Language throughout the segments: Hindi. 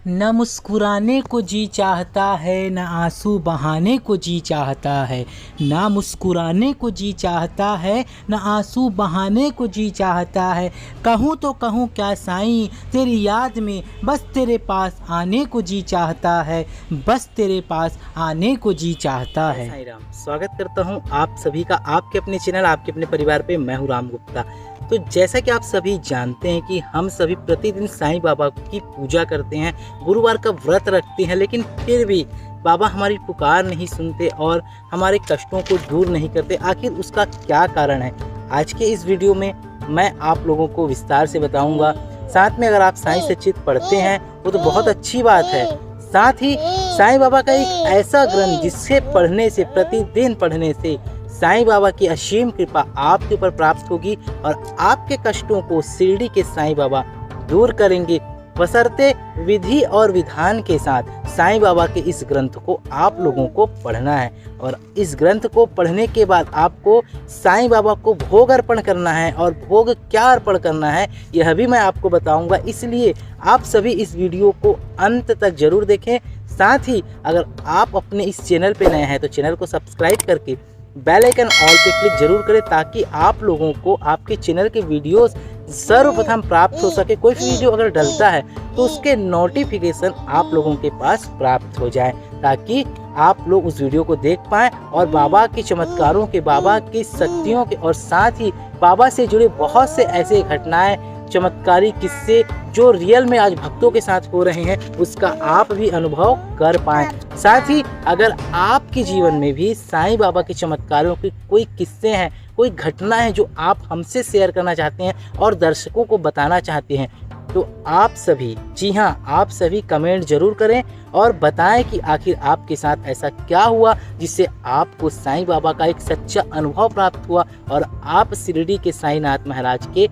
न मुस्कुराने को जी चाहता है, न आंसू बहाने को जी चाहता है। न मुस्कुराने को जी चाहता है, न आंसू बहाने को जी चाहता है। कहूँ तो कहूँ क्या साईं, तेरी याद में बस तेरे पास आने को जी चाहता है, बस तेरे पास आने को जी चाहता है। साईं राम, स्वागत करता हूँ आप सभी का आपके अपने चैनल, आपके अपने परिवार पे। मैं हूँ राम गुप्ता। तो जैसा कि आप सभी जानते हैं कि हम सभी प्रतिदिन साईं बाबा की पूजा करते हैं, गुरुवार का व्रत रखते हैं, लेकिन फिर भी बाबा हमारी पुकार नहीं सुनते और हमारे कष्टों को दूर नहीं करते। आखिर उसका क्या कारण है, आज के इस वीडियो में मैं आप लोगों को विस्तार से बताऊंगा। साथ में अगर आप साईं सच्चित पढ़ते हैं वो तो बहुत अच्छी बात है। साथ ही साईं बाबा का एक ऐसा ग्रंथ जिससे पढ़ने से, प्रतिदिन पढ़ने से साईं बाबा की असीम कृपा आपके ऊपर प्राप्त होगी और आपके कष्टों को शिरडी के साईं बाबा दूर करेंगे, बशर्ते विधि और विधान के साथ। साईं बाबा के इस ग्रंथ को आप लोगों को पढ़ना है और इस ग्रंथ को पढ़ने के बाद आपको साईं बाबा को भोग अर्पण करना है। और भोग क्या अर्पण करना है यह भी मैं आपको बताऊंगा, इसलिए आप सभी इस वीडियो को अंत तक जरूर देखें। साथ ही अगर आप अपने इस चैनल पे नए हैं तो चैनल को सब्सक्राइब करके बेल आइकन ऑल पे क्लिक जरूर करें, ताकि आप लोगों को आपके चैनल के वीडियोस सर्वप्रथम प्राप्त हो सके। कोई वीडियो अगर डलता है तो उसके नोटिफिकेशन आप लोगों के पास प्राप्त हो जाए, ताकि आप लोग उस वीडियो को देख पाएं और बाबा के चमत्कारों के, बाबा की शक्तियों के और साथ ही बाबा से जुड़े बहुत से ऐसे घटनाएं, चमत्कारी किस्से जो रियल में आज भक्तों के साथ हो रहे हैं, उसका आप भी अनुभव कर पाएं। साथ ही अगर आपके जीवन में भी साईं बाबा के चमत्कारों के कोई किस्से हैं, कोई घटना है जो आप हमसे शेयर करना चाहते हैं और दर्शकों को बताना चाहते हैं, तो आप सभी, जी हाँ, आप सभी कमेंट जरूर करें और बताएं कि आखिर आपके साथ ऐसा क्या हुआ जिससे आपको साईं बाबा का एक सच्चा अनुभव प्राप्त हुआ और आप शिरडी के साईंनाथ महाराज के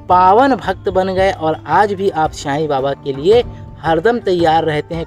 पावन भक्त बन गए और आज भी आप साईं बाबा के लिए हरदम तैयार रहते हैं।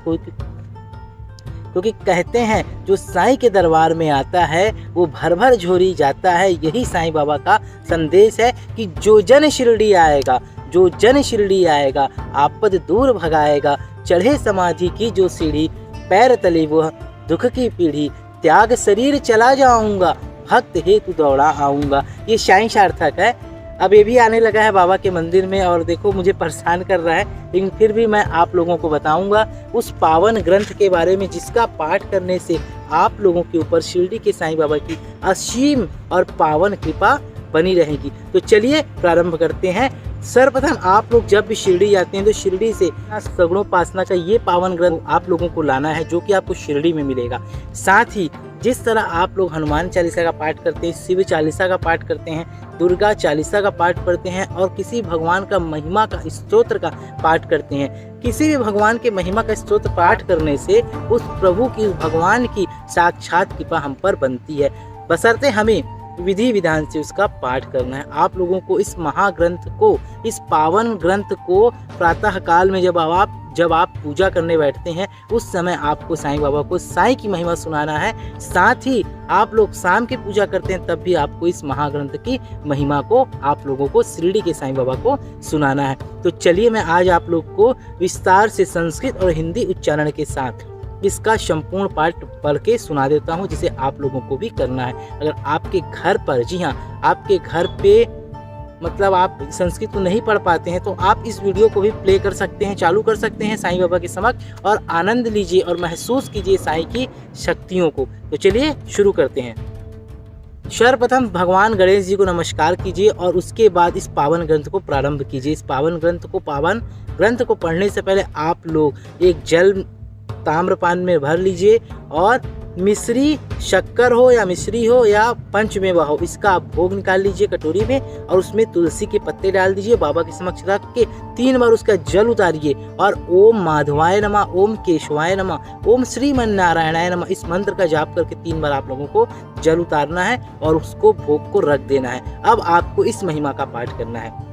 क्योंकि कहते हैं जो साईं के दरबार में आता है वो भर भर झोरी जाता है। यही साईं बाबा का संदेश है कि जो जन शिरडी आएगा, जो जन शिरडी आएगा, आपद दूर भगाएगा। चढ़े समाधि की जो सीढ़ी, पैर तले वह दुख की पीढ़ी। त्याग शरीर चला जाऊंगा, भक्त हेतु दौड़ा आऊंगा। ये साईं सार्थक है। अब ये भी आने लगा है बाबा के मंदिर में और देखो मुझे परेशान कर रहा है, लेकिन फिर भी मैं आप लोगों को बताऊंगा उस पावन ग्रंथ के बारे में जिसका पाठ करने से आप लोगों के ऊपर शिरडी के साईं बाबा की असीम और पावन कृपा बनी रहेगी। तो चलिए प्रारंभ करते हैं। सर्वप्रथम आप लोग जब भी शिरडी जाते हैं तो शिरडी से सगुणोपासना का ये पावन ग्रंथ आप लोगों को लाना है, जो कि आपको शिरडी में मिलेगा। साथ ही जिस तरह आप लोग हनुमान चालीसा का पाठ करते हैं, शिव चालीसा का पाठ करते हैं, दुर्गा चालीसा का पाठ पढ़ते हैं और किसी भगवान का महिमा का स्तोत्र का पाठ करते हैं, किसी भी भगवान के महिमा का स्तोत्र पाठ करने से उस प्रभु की, उस भगवान की साक्षात कृपा हम पर बनती है, बशर्ते हमें विधि विधान से उसका पाठ करना है। आप लोगों को इस महाग्रंथ को, इस पावन ग्रंथ को प्रातः काल में जब आप पूजा करने बैठते हैं उस समय आपको साईं बाबा को साईं की महिमा सुनाना है। साथ ही आप लोग शाम की पूजा करते हैं तब भी आपको इस महाग्रंथ की महिमा को आप लोगों को शिरडी के साईं बाबा को सुनाना है। तो चलिए मैं आज आप लोग को विस्तार से संस्कृत और हिंदी उच्चारण के साथ इसका संपूर्ण पाठ पढ़ के सुना देता हूं, जिसे आप लोगों को भी करना है। अगर आपके घर पर, जी हाँ, आपके घर पे मतलब आप संस्कृत को नहीं पढ़ पाते हैं तो आप इस वीडियो को भी प्ले कर सकते हैं, चालू कर सकते हैं साईं बाबा के समक्ष और आनंद लीजिए और महसूस कीजिए साईं की शक्तियों को। तो चलिए शुरू करते हैं। सर्वप्रथम भगवान गणेश जी को नमस्कार कीजिए और उसके बाद इस पावन ग्रंथ को प्रारंभ कीजिए। इस पावन ग्रंथ को पढ़ने से पहले आप लोग एक जल ताम्रपान में भर लीजिए और मिश्री, शक्कर हो या मिश्री हो या पंचमेवा हो, इसका आप भोग निकाल लीजिए कटोरी में और उसमें तुलसी के पत्ते डाल दीजिए। बाबा के समक्ष रख के 3 बार उसका जल उतारिए और ओम माधवाय नमः, ओम केशवाय नमः, ओम श्रीमन्नारायणाय नमः, इस मंत्र का जाप करके 3 बार आप लोगों को जल उतारना है और उसको भोग को रख देना है। अब आपको इस महिमा का पाठ करना है।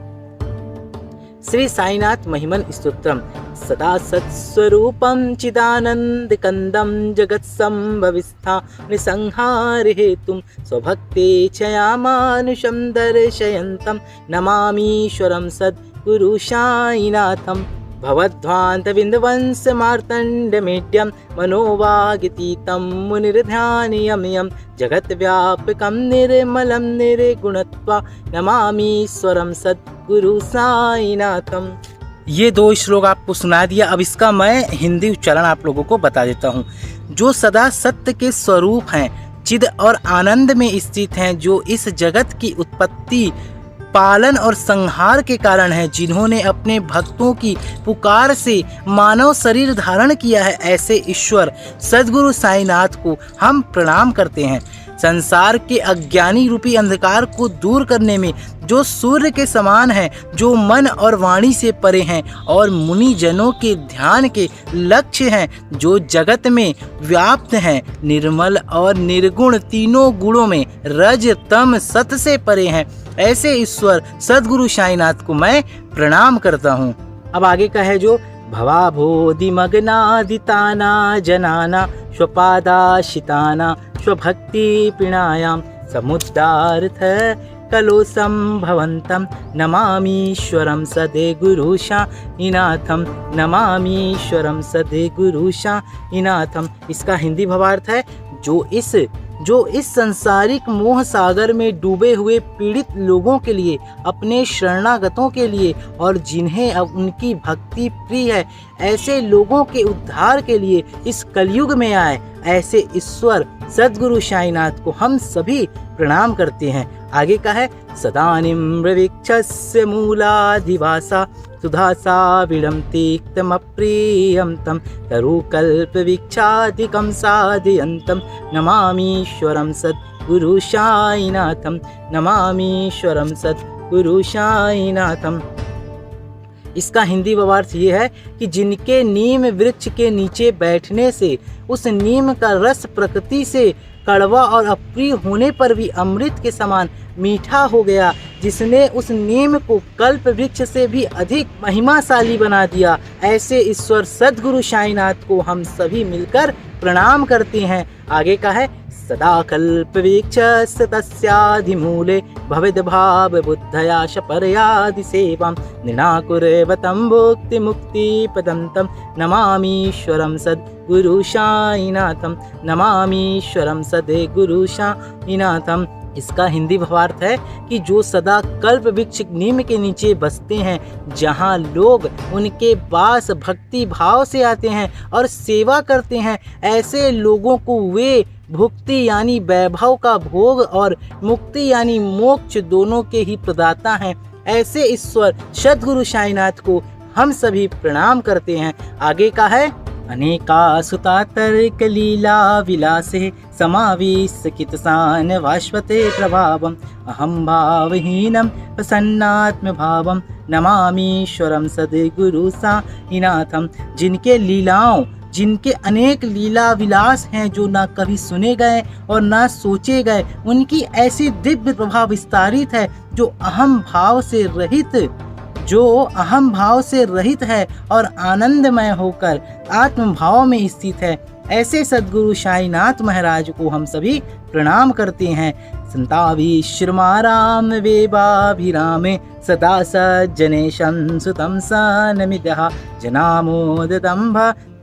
श्री साईनाथ महिमन स्तोत्रम। सदा सत्स्वरूपं चिदानन्दकन्दं जगत्सम्भविस्था निसंहार हेतुं स्वभक्ते चयामानुषं दर्शयन्तं नमामीश्वरं सद्गुरु साईनाथं। भवध्वान्तविन्दवंशमार्तण्डमेड्यं मनोवागतीतं मुनिर्ध्यानयम्यं जगद्व्यापकं निर्मलं निर्गुणत्वा नमामीश्वरं सद्गुरु साईनाथम। ये 2 श्लोक आपको सुना दिया। अब इसका मैं हिंदी उच्चारण आप लोगों को बता देता हूँ। जो सदा सत्य के स्वरूप हैं, चिद और आनंद में स्थित हैं, जो इस जगत की उत्पत्ति, पालन और संहार के कारण है, जिन्होंने अपने भक्तों की पुकार से मानव शरीर धारण किया है, ऐसे ईश्वर सद्गुरु साईनाथ को हम प्रणाम करते हैं। संसार के अज्ञानी रूपी अंधकार को दूर करने में जो सूर्य के समान है, जो मन और वाणी से परे हैं और मुनि जनों के ध्यान के लक्ष्य हैं, जो जगत में व्याप्त हैं, निर्मल और निर्गुण तीनों गुणों में रज तम सत से परे हैं, ऐसे ईश्वर सद्गुरु साईनाथ को मैं प्रणाम करता हूँ। अब आगे का है जो भवाभोधिमग्नादिताना जनाना स्वपादाशिताना स्वभक्ति पिणायां समुद्धार्थ कलोसं भवन्तं नमामीश्वरं सदे गुरु साईनाथम, नमामीश्वरम सदे गुरु साईनाथम। इसका हिंदी भावार्थ है जो इस संसारिक मोह सागर में डूबे हुए पीड़ित लोगों के लिए, अपने शरणागतों के लिए और जिन्हें अब उनकी भक्ति प्रिय है, ऐसे लोगों के उद्धार के लिए इस कलयुग में आए, ऐसे ईश्वर सद्गुरु साईनाथ को हम सभी प्रणाम करते हैं। आगे का है सदानिम्रवीक्षस्य मूलाधिवासा सुधासा विडम्तिक्तमप्रियं तं तरुकल्पवीक्षादिकं साधयन्तं नमामीश्वरं सद्गुरु साईनाथम, नमामीश्वरं सद्गुरु साईनाथम। इसका हिंदी भावार्थ ये है कि जिनके नीम वृक्ष के नीचे बैठने से उस नीम का रस प्रकृति से कड़वा और अप्रिय होने पर भी अमृत के समान मीठा हो गया, जिसने उस नीम को कल्प वृक्ष से भी अधिक महिमाशाली बना दिया, ऐसे ईश्वर सद्गुरु साईनाथ को हम सभी मिलकर प्रणाम करते हैं। आगे का है सदा कल्पवीक्षस्य तस्याधिमूले भवेद्भाव बुद्धया शपर्यादि सेवां निनाकुर्वतं भुक्ति मुक्ति पदन्तं नमामीश्वरं सद्गुरु साईनाथम, नमामीश्वरं सदे गुरु साईनाथम। इसका हिंदी भावार्थ है कि जो सदा कल्प वृक्ष नीम के नीचे बसते हैं, जहाँ लोग उनके पास भक्ति भाव से आते हैं और सेवा करते हैं, ऐसे लोगों को वे भुक्ति यानी वैभव का भोग और मुक्ति यानी मोक्ष दोनों के ही प्रदाता हैं, ऐसे ईश्वर सद्गुरु साईनाथ को हम सभी प्रणाम करते हैं। आगे का है अनेकासुता तर्क लीला विलासे समावेश कितसान वाश्वते प्रभावम अहम भावहीनम प्रसन्नात्म भावम नमामीश्वरम सद्गुरु साईनाथम। जिनके अनेक लीला विलास हैं, जो ना कभी सुने गए और ना सोचे गए, उनकी ऐसी दिव्य प्रभाव विस्तारित है, जो अहम भाव से रहित है और आनंदमय होकर आत्म भाव में स्थित है, ऐसे सद्गुरु साईनाथ महाराज को हम सभी प्रणाम करते हैं। संताविश्रमाराम वेवाभिरामे सदा सज्जनेशं सुतं सनमिदः जनामोदतं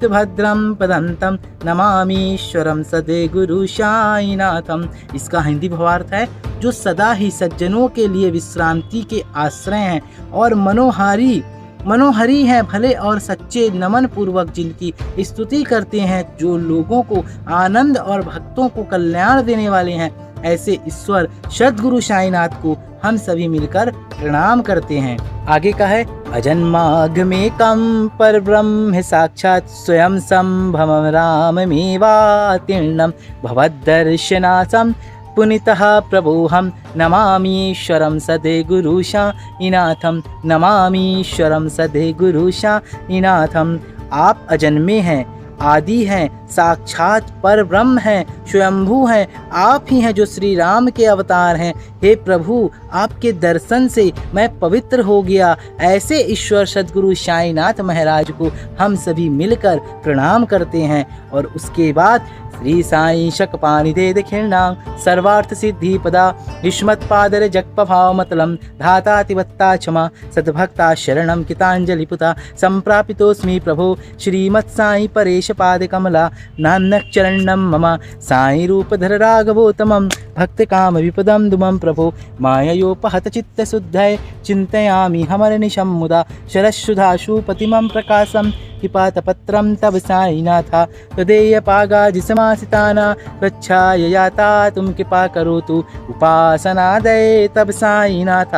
भद्रं पदन्तं नमामीश्वरं सदे गुरु साईनाथम। इसका हिंदी भावार्थ है जो सदा ही सज्जनों के लिए विश्रांति के आश्रय हैं और मनोहरी हैं, भले और सच्चे नमन पूर्वक जिनकी स्तुति करते हैं, जो लोगों को आनंद और भक्तों को कल्याण देने वाले हैं, ऐसे ईश्वर सद्गुरु साईनाथ को हम सभी मिलकर प्रणाम करते हैं। आगे का है अजन्मागमेकं परब्रह्म साक्षात् स्वयं संभवं राममेवातीर्णं भवद्दर्शनासं पुनितः प्रभोहम नमामीश्वरं सदे गुरु साईनाथम, नमामीश्वरम सदे गुरु साईनाथम। आप अजन्मे हैं, आदि हैं, साक्षात पर ब्रह्म हैं, स्वयंभू हैं, आप ही हैं जो श्री राम के अवतार हैं। हे प्रभु, आपके दर्शन से मैं पवित्र हो गया, ऐसे ईश्वर सद्गुरु साईनाथ महाराज को हम सभी मिलकर प्रणाम करते हैं। और उसके बाद श्री साई शकपाणिदे दखिणां सर्वार्थ सिद्धि पदा युष्मत्पादर जगपभावमतलं धातातिवत्ता क्षमा सद्भक्ता शरणं किताञ्जलिपुता सम्प्रापितोऽस्मि प्रभो श्रीमत्साई परेश पादकमला नान्यक्षरणं मम साई रूपधर राघवोत्तमं भक्तकाम विपदं दुमं प्रभो माययोपहत चित्तशुद्धये चिन्तयामि हमरनिशं मुदा शरशुधाशु प्रतिमं प्रकाशं कृपातपत्रं तव साईनाथ हृदयपागाजिसमासिताना गच्छाय याता तुम कृपा करोतु उपासनादये तव साईनाथ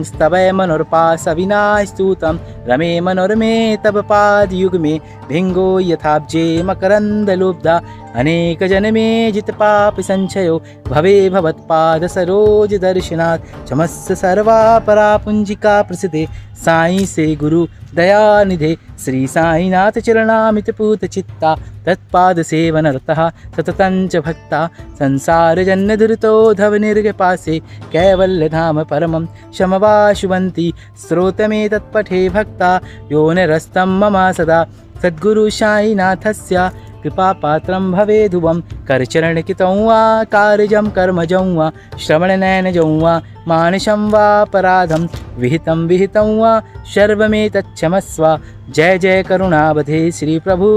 स्तवय मनोर्पास विनास्तुतं रमे मनोरमे तव पादयुग्मे भिंगो यथाब्जे मकरन्दलुब्धा अनेक जन्मे जित पाप संचयो भवे भवत्पाद सरोज दर्शनात् चमस्य सर्वा परा पुंजिका प्रसिद्धे साई से गुरु दयानिधे श्री साईनाथ चरणामित पूत चित्ता तत्पाद सेवनरतः सततं च भक्ता संसार जन्य दुरितो धव निर्गपासे कैवल्य धाम परमं शमवा शुभन्ति स्रोतमे तत्पठे भक्ता यो निरस्तं मम सदा सद्गुरु साईनाथस्य कृपा पात्रं भवेदुवं करचरण कितं वा कार्यजं कर्मजं वा श्रवणनयनजं वा मानसं वा पराधं विहितं वा सर्वमेतच्छमस्व जय जय करुणावधे श्री प्रभु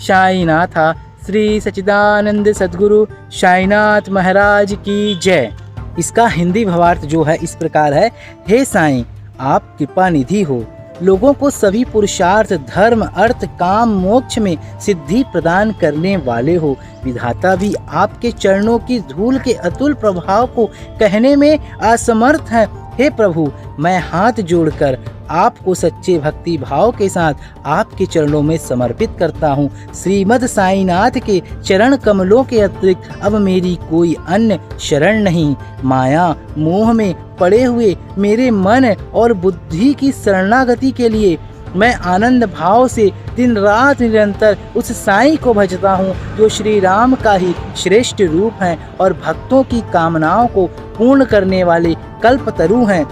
साईनाथ श्री सच्चिदानंद सद्गुरु साईनाथ महाराज की जय। इसका हिंदी भावार्थ जो है इस प्रकार है। हे साईं, आप कृपा निधि हो, लोगों को सभी पुरुषार्थ धर्म अर्थ काम मोक्ष में सिद्धि प्रदान करने वाले हो। विधाता भी आपके चरणों की धूल के अतुल प्रभाव को कहने में असमर्थ है। हे प्रभु, मैं हाथ जोड़कर आपको सच्चे भक्ति भाव के साथ आपके चरणों में समर्पित करता हूँ। श्रीमद् साईनाथ के चरण कमलों के अतिरिक्त अब मेरी कोई अन्य शरण नहीं। माया मोह में पड़े हुए मेरे मन और बुद्धि की शरणागति के लिए मैं आनंद भाव से दिन रात निरंतर उस साईं को भजता हूँ जो श्री राम का ही श्रेष्ठ रूप है और भक्तों की कामनाओं को पूर्ण करने वाले कल्पतरु हैं।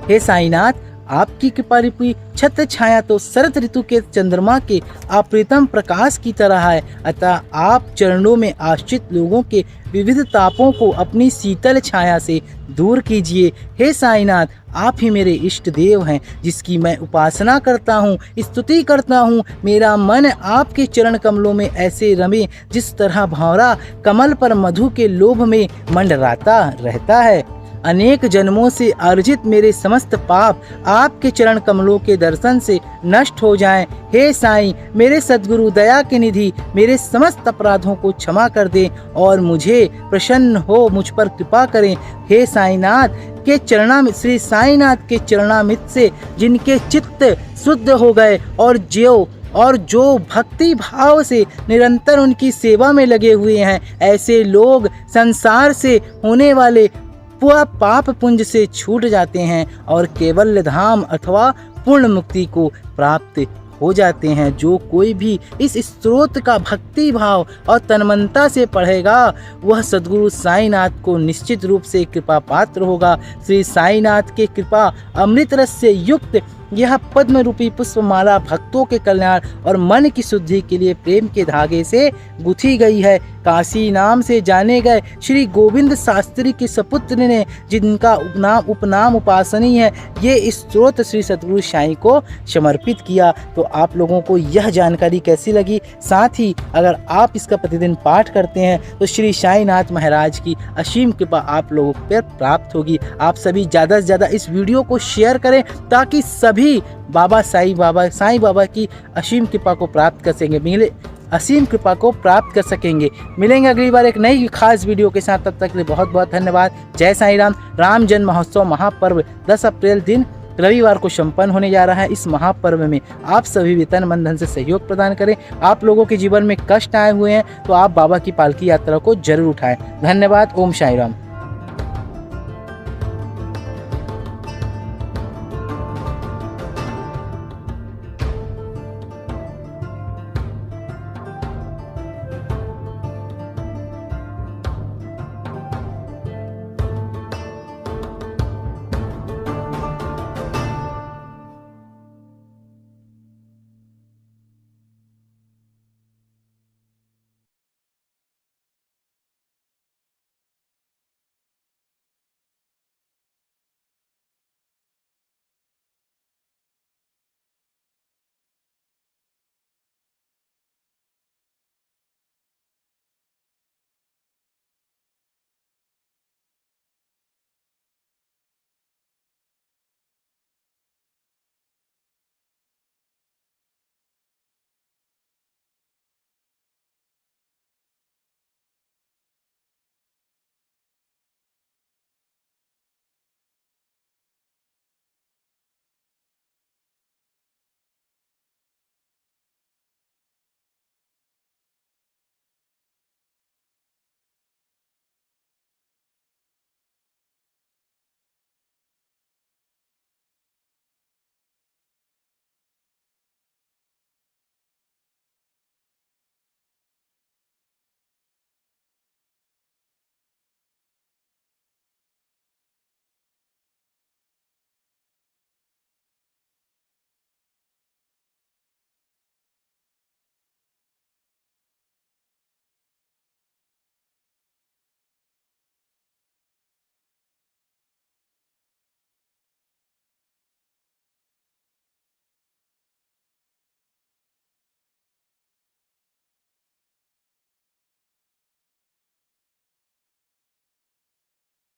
हे साईनाथ, आपकी कृपा रूपी छत्र छाया तो शरद ऋतु के चंद्रमा के अप्रितम प्रकाश की तरह है। अतः आप चरणों में आश्रित लोगों के विविध तापों को अपनी शीतल छाया से दूर कीजिए। हे साईनाथ, आप ही मेरे इष्ट देव हैं जिसकी मैं उपासना करता हूँ, स्तुति करता हूँ। मेरा मन आपके चरण कमलों में ऐसे रमे जिस तरह भंवरा कमल पर मधु के लोभ में मंडराता रहता है। अनेक जन्मों से अर्जित मेरे समस्त पाप आपके चरण कमलों के दर्शन से नष्ट हो जाएं। हे साईं, मेरे सद्गुरु दया के निधि मेरे समस्त अपराधों को क्षमा कर दें और मुझे प्रसन्न हो मुझ पर कृपा करें। हे साईनाथ के चरणामृत, श्री साईनाथ के चरणामृत से जिनके चित्त शुद्ध हो गए और जो भक्ति भाव से निरंतर उनकी सेवा में लगे हुए हैं, ऐसे लोग संसार से होने वाले पूरा पाप पुंज से छूट जाते हैं और केवल धाम अथवा पूर्ण मुक्ति को प्राप्त हो जाते हैं। जो कोई भी इस स्त्रोत का भक्ति भाव और तन्मयता से पढ़ेगा वह सद्गुरु साईनाथ को निश्चित रूप से कृपा पात्र होगा। श्री साईनाथ के कृपा अमृत रस से युक्त यह पद्म रूपी पुष्पमाला भक्तों के कल्याण और मन की शुद्धि के लिए प्रेम के धागे से गुथी गई है। काशी नाम से जाने गए श्री गोविंद शास्त्री के सपुत्र ने जिनका उपनाम उपासनी है, ये स्त्रोत श्री सद्गुरु साईं को समर्पित किया। तो आप लोगों को यह जानकारी कैसी लगी? साथ ही अगर आप इसका प्रतिदिन पाठ करते हैं तो श्री साईनाथ महाराज की असीम कृपा आप लोगों पर प्राप्त होगी। आप सभी ज़्यादा से ज़्यादा इस वीडियो को शेयर करें ताकि सभी साईं बाबा की असीम कृपा को प्राप्त कर सकेंगे। मिलेंगे अगली बार एक नई खास वीडियो के साथ, तब तक के लिए बहुत बहुत धन्यवाद। जय साईं राम। राम जन्म महोत्सव महापर्व 10 अप्रैल दिन रविवार को संपन्न होने जा रहा है। इस महापर्व में आप सभी भी तन मन धन से सहयोग प्रदान करें। आप लोगों के जीवन में कष्ट आए हुए हैं तो आप बाबा की पालकी यात्रा को जरूर उठाएं। धन्यवाद। ओम साईं राम।